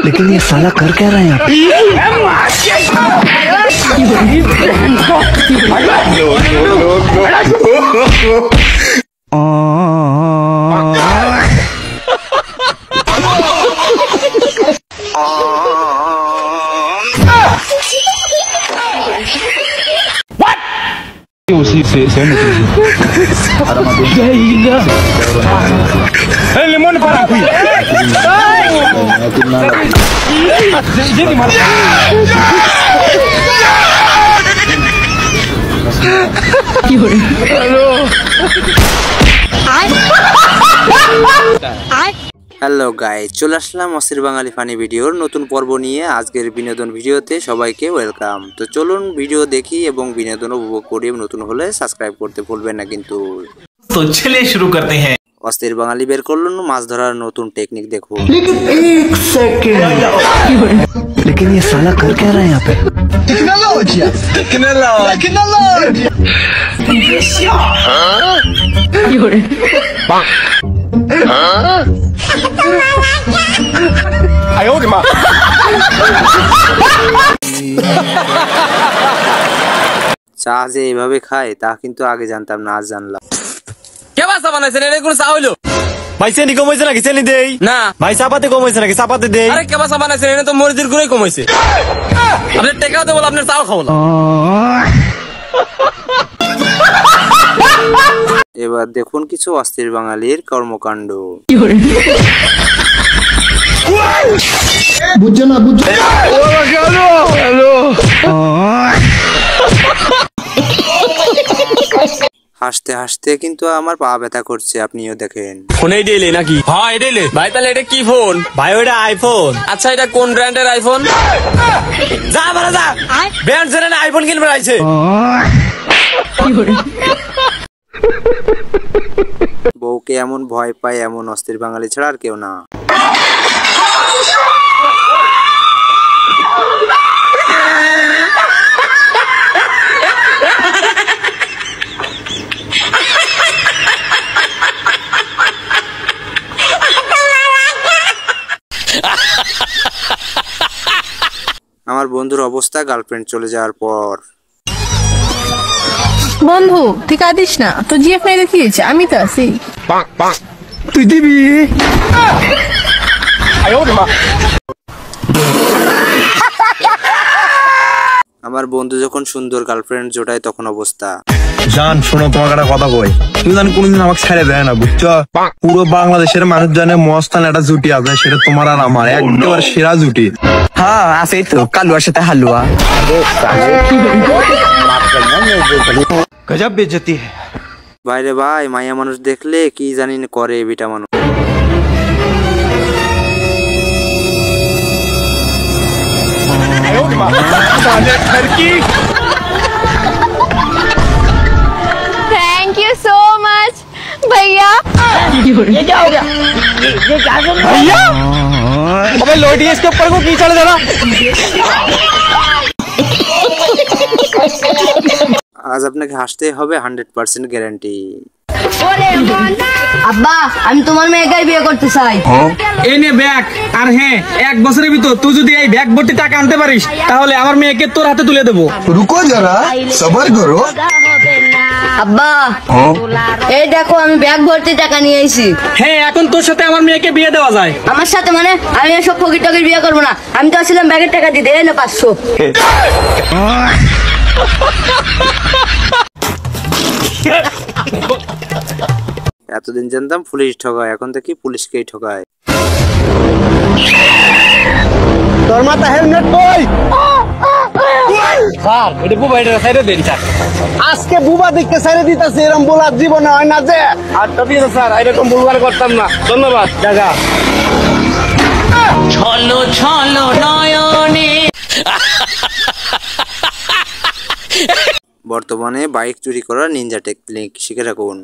लेकिन ये साला कर क्या रहा है यहाँ usi saya limon para aku jadi mana hello guys, চলে আসলাম অস্থির বাঙালি ফানি ভিডিওর নতুন পর্ব নিয়ে। আজকের বিনোদন ভিডিওতে সবাইকে ওয়েলকাম। তো চলুন ভিডিও দেখি এবং বিনোদন উপভোগ করি। নতুন হলে সাবস্ক্রাইব করতে ভুলবেন না কিন্তু। তো চলে শুরু করতে हैं। অস্থির বাঙালি বের করলেন মাছ ধরার নতুন টেকনিক, দেখুন। एक सेकंड लेकिन ये साला कर क्या रहा है यहाँ पे চা যে এভাবে খায় তা কিন্তু আগে জানতাম না, আজ জানলাম। কে বাসা বানাইছেন? এটা কোন চা হইলো? ভাই চেনি কমাইছে নাকি? চেনি দেই না। ভাই চাপাতি কমাইছে নাকি? চাপাতি দেই। আরে কে বাসা বানাইছেন? এটা তো মরিচের গুঁড়োই কমাইছে। আপনি টেকাও তো বল, আপনার চাও খাও না। এবার দেখুন কিছু অস্থির বাঙালির কর্মকাণ্ড। হাসতে হাসতে কিন্তু আমার পা ব্যথা করছে, আপনিও দেখেন। ফোনেই দিলে নাকি? হ্যাঁ এটাইলে। ভাই তাহলে এটা কি ফোন? ভাই ওটা আইফোন। আচ্ছা এটা কোন ব্র্যান্ডের আইফোন? যা বড় যা, ব্র্যান্ড জেনে না আইফোন কিনবে আইছে। বউকে এমন ভয় পায় এমন অস্থির বাঙালি ছাড়া আর কেউ না। আমার বন্ধুর অবস্থা গার্লফ্রেন্ড চলে যাওয়ার পর। বন্ধু তুই কাঁদিস না, তো জিএফ নাই দেখিয়েছে, আমি তো আছি। তুই দিবি আমার বন্ধু যখন সুন্দর গার্লফ্রেন্ড জোটায় তখন অবস্থা। জান শোনো, তোমাকে একটা কথা কই, তুমি জান কোনদিন আমাকে ছেড়ে দেয় না, বুঝছো? পুরো বাংলাদেশের মানুষ জানে মস্তান একটা জুটি আছে, সেটা তোমার আর আমার একেবারে সেরা জুটি। हाँ ऐसे तो कालुआ से हलवा गजब बेइज्जती है। বাইরে ভাই, মাইয়া মানুষ দেখলে কি জানি করে বিটা মানুষ। थैंक यू सो मच भैया। ये क्या हो गया? ये क्या कर रहे भैया अबे लोटिए इसके ऊपर को कीचड़ देना। আজ আপনাকে হাসতে হবে 100% গ্যারান্টি। আব্বা আমি তোমার মেয়েকে বিয়ে করতে চাই। এই নে ব্যাগ। আর হ্যাঁ, এক বছরের ভিতর তুই যদি এই ব্যাগ ভর্তি টাকা আনতে পারিস তাহলে আমার মেয়েকে তোর হাতে তুলে দেবো। রুকো যারা, সবার করো। আব্বা এই দেখো আমি ব্যাগ ভর্তি টাকা নিয়ে এসেছি। হ্যাঁ, এখন তোর সাথে আমার মেয়েকে বিয়ে দেওয়া যায়। আমার সাথে মানে? আমি এসব ফকির টকির বিয়ে করবো না। আমি তো আসছিলাম ব্যাগের টাকা দিতে, এই না 500। এতদিন জানতাম পুলিশ ঠকায়, এখন দেখি পুলিশকেই ঠকায়। তোর মাথা হেলমেট কই? স্যার এটা বুবা, এটা সাইডে দেন স্যার। আজকে বুবা দেখতে সাইরে দিতেছে, এরকম বলার জীবনে হয় না যে। আচ্ছা ঠিক আছে স্যার, এরকম ভুলবার করতাম না। ধন্যবাদ। জায়গা ছলো ছলো নয়নে। বর্তমানে বাইক চুরি করার নিনজা টেকনিক শিখে রাখুন।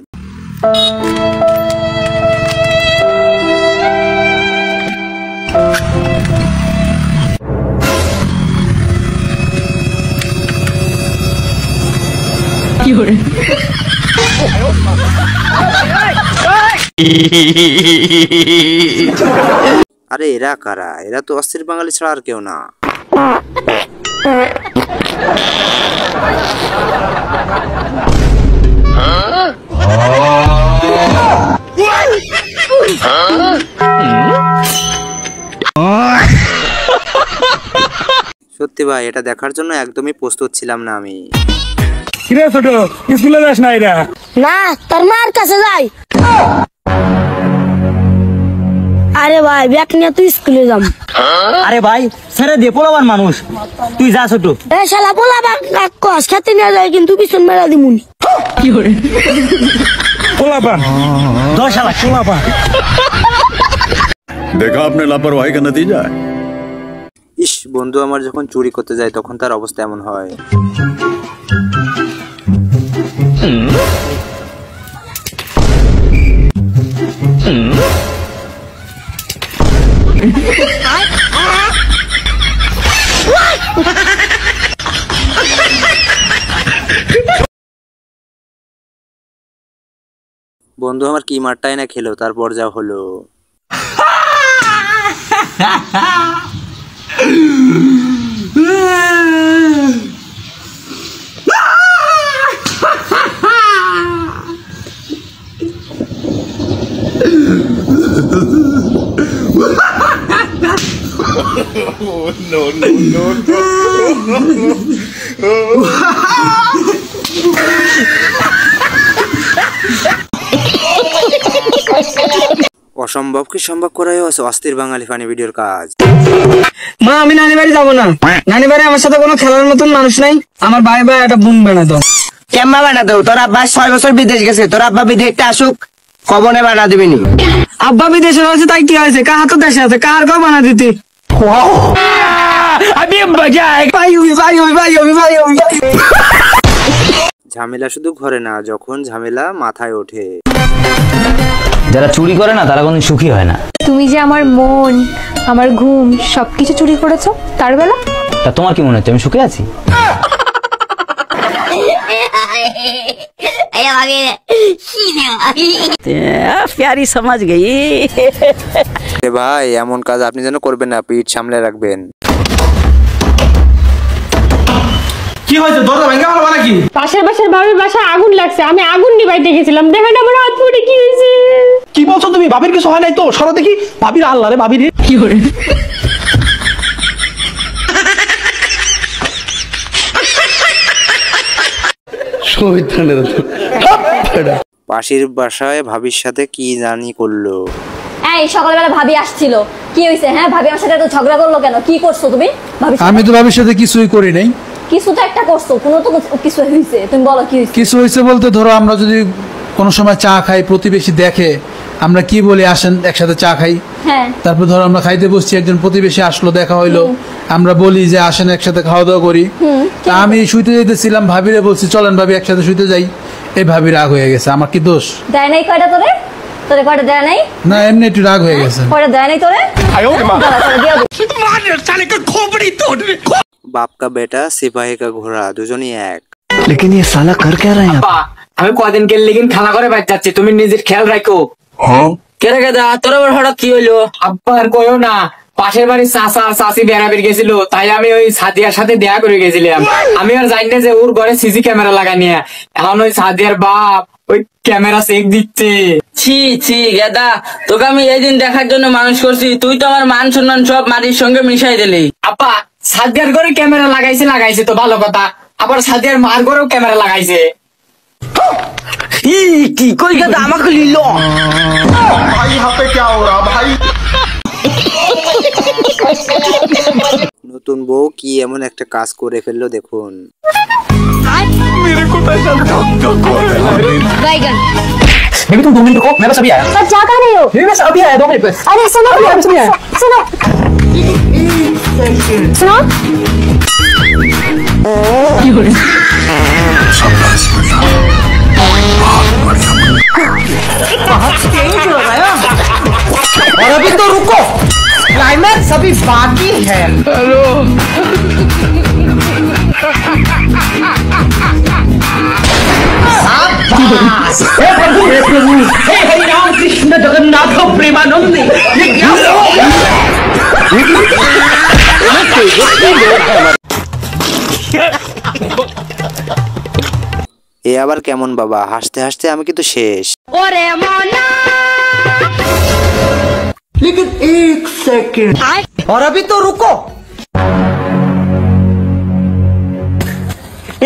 আরে এরা কারা? এরা তো অস্থির বাঙালি ছাড়া আর কেউ না। সত্যি ভাই, এটা দেখার জন্য একদমই প্রস্তুত ছিলাম না আমি। কিরে ছোট, স্কুলে যাস না? এরা না, তোর মার কাছে যাই। আরে ভাই, ব্যাগ নিয়ে তুই স্কুলে যাম। আরে ভাই ছেড়ে দে, পোলাবান মানুষ, তুই যা ছোট। এ শালা পোলাবান কস খেতে নিয়ে যায় কিন্তু পিছন মেরা দিমুনি। পোলাবান দশ শালা পোলাবান। देखा आपने लापरवाही का नतीजा है। ইস, বন্ধু আমার যখন চুরি করতে যায় তখন তার অবস্থা এমন হয়। বন্ধু আমার কি মারটাই না খেলো, তারপর যা হলো। অসম্ভবকে সম্ভব করাই অস্থির বাঙালি ফানি ভিডিওর কাজ। মা, আমি নানি বাড়ি যাবো না। নানি বাড়ি আমার সাথে কোনো খেলার মতন মানুষ নাই। আমার ভাই ভাই একটা বোন বানাতো। কেমন বানাতো? তোর আব্বা 6 বছর বিদেশ গেছে, তোর আব্বা বিদেশে আসুক, কবনে বানা দিবিনি। আব্বা বিদেশে রয়েছে তাই কি হয়েছে? কাহা তো দেশে আছে, কাহার কো বানা দিতি? ঝামেলা শুধু ঘরে না, যখন ঝামেলা মাথায় ওঠে। যারা চুরি করে না তারা কোনদিন সুখী হয় না। তুমি যে আমার মন, আমার ঘুম সবকিছু চুরি করেছো, তার বেলা তা তোমার কি মনে হচ্ছে আমি সুখে আছি? প্যারি সমাজ গই। ভাই এমন কাজ আপনি যেন করবেন না, পিঠ সামলে রাখবেন। কি হয়েছে? দরজা ভেঙে গেল নাকি? পাশের ভাবির বাসায় আগুন লাগছে, আমি আগুন নিভাইতে গেছিলাম, দেখেন আমার হাত পুড়ে কি হয়েছে। কি বলছো তুমি? ভাবির কিছু হয় নাই তো? সরো দেখি। ভাবির আল্লাহ রে, ভাবির কি করে? পাশের বাসায় ভাবির সাথে কি জানি করলো। এই সকালবেলা ভাবি আসছিল, কি হয়েছে? হ্যাঁ, ভাবি আমার সাথে এত ঝগড়া করলো কেন? কি করছো তুমি ভাবি? আমি তো ভাবির সাথে কিছুই করি নাই। কিছু তো একটা করছো, কোনো তো কিছু হয়েছে, তুমি বলো কি হয়েছে? কিছু হয়েছে বলতে ধরো আমরা যদি কোনো সময় চা খাই, প্রতিবেশী দেখে, আমরা কি বলি আসেন একসাথে চা খাই। হ্যাঁ, তারপর ধরো আমরা খাইতে বসছি, একজন প্রতিবেশী আসলো, দেখা হইলো, আমরা বলি যে আসেন একসাথে খাওয়া দাওয়া করি। তা আমি শুইতে যেতেছিলাম, ভাবিরে বলছি চলেন ভাবি একসাথে শুইতে যাই। এই ভাবি রাগ হয়ে গেছে। আমার কি দোষ? দেয় নাই কয়টা তোরে? তোরে কয়টা দেয় নাই? না, এমনি একটু রাগ হয়ে গেছে। কয়টা দেয় নাই তোরে? বাপ কা বেটা সিপাही का ঘোড়া, দুজনই এক। लेकिन ये साला कर क्या रहे हैं? আমি কদিন গেলে লেকিন খেলা করে বাইর যাচ্ছি, তুমি নিজের খেয়াল রাখো। কেরে গেদা তোর আবার হঠাৎ কি হইলো? আব্বা আর কইও না, পাশের বাড়ির চাচা চাচি বেড়াবের গেছিল, তাই আমি ওই সাদিয়ার সাথে দেখা করে গেছিলাম। আমি আর জানি না যে ওর ঘরে সিসি ক্যামেরা লাগা নিয়ে, এখন ওই সাদিয়ার বাপ ওই ক্যামেরা চেক দিচ্ছে। ছি ছি গেদা, তোকে আমি এই দিন দেখার জন্য মানুষ করছি, তুই তো আমার মান সম্মান সব মাটির সঙ্গে মিশাই দিলি। আপা, সাদিয়ার ঘরে ক্যামেরা লাগাইছে তো ভালো কথা, আবার সাদিয়ার মার ঘরেও ক্যামেরা লাগাইছে। কি কই গেদা আমাকে লিল ভাই হাতে কি ওরা ভাই। নতুন বউ কি এমন একটা কাজ করে ফেললো দেখুন। बैगन। बेबी तुम 2 मिनट रुको, मैं बस अभी आया। सर जा कहाँ रहे हो? बेबी बस अभी आया, 2 मिनट बस। अरे सुनो सुनो सुनो। और अभी तो रुको, क्लाइमैक्स अभी बाकी है। हेलो हे प्रभु, हे हरि राम कृष्ण जगन्नाथ प्रेमानंदी ये क्या এ আবার কেমন বাবা, হাসতে হাসতে আমি কিন্তু শেষ। ওরে মনা लेकिन एक सेकंड और अभी तो रुको।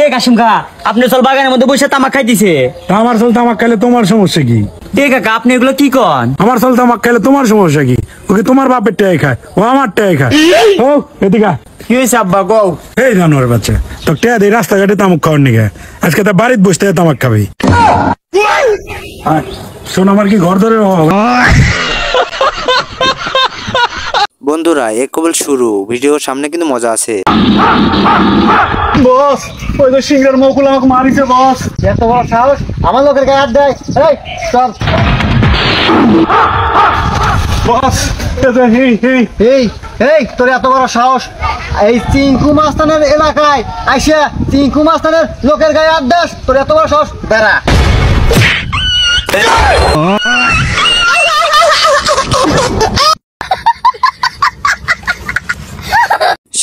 এ কাশিম কা, আপনি চল বাগানের মধ্যে বসে তামাক খাইতেছে। আমার চল তামাক খাইলে তোমার সমস্যা কি? এ কাকা, আপনি এগুলো কি কন? আমার চল তামাক খাইলে তোমার সমস্যা কি? ওকে তোমার বাপের টাই খায়, ও আমার টাই খায়। ও এদিকে কি হয়েছে আব্বা কও? এই জানোয়ার বাচ্চা, তো টেয়া দিয়ে রাস্তাঘাটে তামাক খাওয়ার নিগে আজকে তা বাড়িতে বসতে তামাক খাবি। শোন, আমার কি ঘর ধরে বন্ধুরা এ কেবল শুরু, ভিডিওর সামনে কিন্তু মজা আছে। বস, ওই তো সিংহের মকুল আমাকে মারিছে বস। এত বড় সাহস আমার লোকের গায়ে হাত দেয়? এই চল বস, এই তোর এত বড় সাহস এই চিঙ্কু মাস্তানের এলাকায় আইসা চিঙ্কু মাস্তানের লোকের গায়ে হাত দাস? তোর এত বড় সাহস, বেড়া।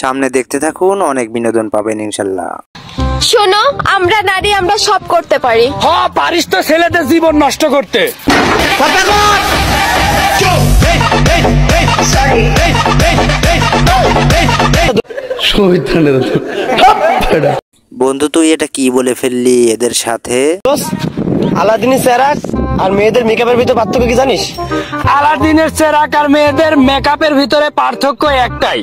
সামনে দেখতে থাকুন, অনেক বিনোদন পাবেন ইনশাল্লাহ। শোনো, আমরা নারী, আমরা সব করতে পারি। হ্যাঁ পারিস তো ছেলেদের জীবন নষ্ট করতে। বন্ধু তুই এটা কি বলে ফেললি এদের সাথে? আলাদিনের চেরাক আর মেয়েদের মেকআপের ভিতরে পার্থক্য কি জানিস? আলাদিনের চেরাক আর মেয়েদের মেকআপের ভিতরে পার্থক্য একটাই,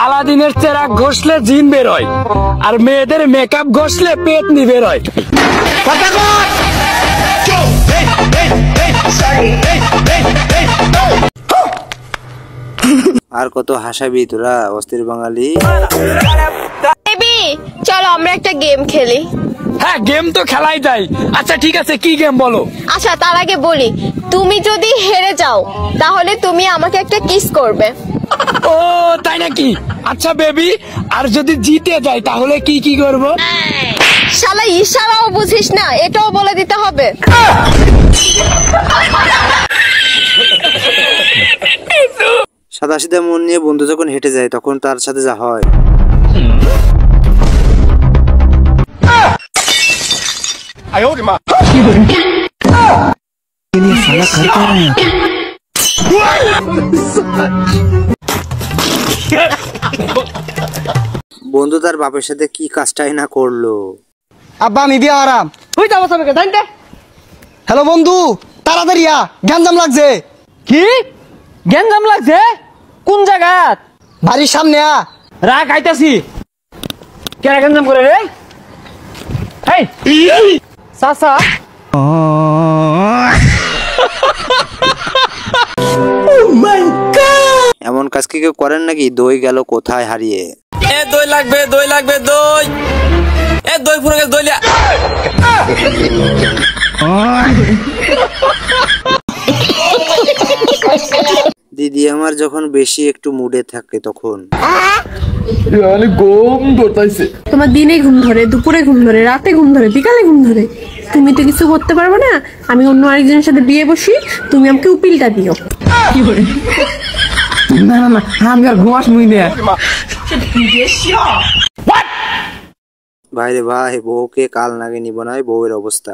আলাদিনের চেরাক ঘষলে জিন বের হয় আর মেয়েদের মেকআপ ঘষলে পেতনি বের হয়। আর কত হাসাবি তোরা অস্থির বাঙালি। বেবি চলো আমরা একটা গেম খেলি। হ্যাঁ গেম তো খেলাই যায়। আচ্ছা ঠিক আছে, কি গেম বলো? আচ্ছা তার আগে বলি, তুমি যদি হেরে যাও তাহলে তুমি আমাকে একটা কিস করবে। ও তাই নাকি? আচ্ছা বেবি, আর যদি জিতে যাই তাহলে কি কি করব? শালা ইশারাও বুঝিস না, এটাও বলে দিতে হবে? সাদাসিধা মন নিয়ে বন্ধু যখন হেঁটে যায় তখন তার সাথে যা হয়। বন্ধু তার বাপের সাথে কি কাজটাই না করলো। আব্বা আমি বিয়া আরাম হই যাবো সবকে জানতে। হ্যালো বন্ধু, তাড়াতাড়ি আ, গ্যাঞ্জাম লাগছে। কি গ্যাঞ্জাম লাগছে? কোন জায়গা? বাড়ির সামনে আ। রাখ আইতাছি। কেন গ্যাঞ্জাম করে রে? এই সাসা এমন কাজ কি কেউ করেন নাকি? দই গেল কোথায় হারিয়ে। এ দই লাগবে, দই লাগবে, দই। এ দই পুরো গেছে, দই লিয়া। দিদি আমার যখন বেশি একটু মুডে থাকে তখন তোমার দিনে ঘুম ধরে, দুপুরে ঘুম ধরে, রাতে ঘুম ধরে, বিকালে ঘুম ধরে। তুমি তো কিছু করতে পারবে না। আমি অন্য আরেকজনের সাথে বিয়ে বসি, তুমি আমাকে উপিলটা দিও। না না না, আমি আর ঘুমাস মুই না। ভাই রে ভাই, বউকে কাল নাগে নিব না, বউয়ের অবস্থা।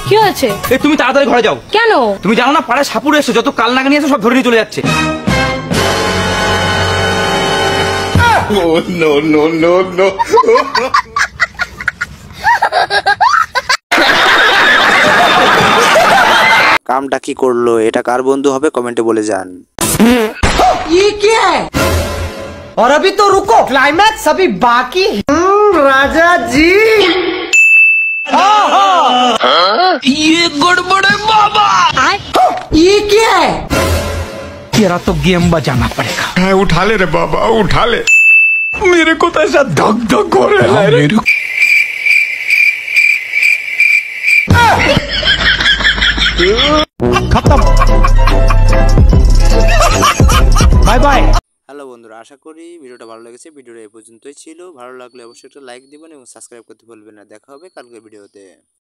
কি হয়েছে? তুমি তাড়াতাড়ি ঘরে যাও। কেন? তুমি জানো না পাড়ায় সাপুড়ে এসে যত কাল নাগানি আছে সব ধরে নিয়ে চলে যাচ্ছে। কামটা কি করলো? এটা কার বন্ধু হবে কমেন্টে বলে যান। ये क्या है? और अभी तो रुको, क्लाइमैक्स अभी बाकी है। राजा जी ये गड़बड़ है बाबा। ये क्या है? तेरा तो गेम बजाना पड़ेगा। उठा ले रे बाबा, उठा ले। मेरे को तो ऐसा धक धक हो रहा है रे। खत्म। Bye bye. হ্যালো বন্ধুরা, আশা করি ভিডিওটা ভালো লেগেছে। ভিডিওটা এই পর্যন্তই ছিল। ভালো লাগলে অবশ্যই একটা লাইক দিবেন এবং সাবস্ক্রাইব করতে ভুলবেন না। দেখা হবে কালকের ভিডিওতে।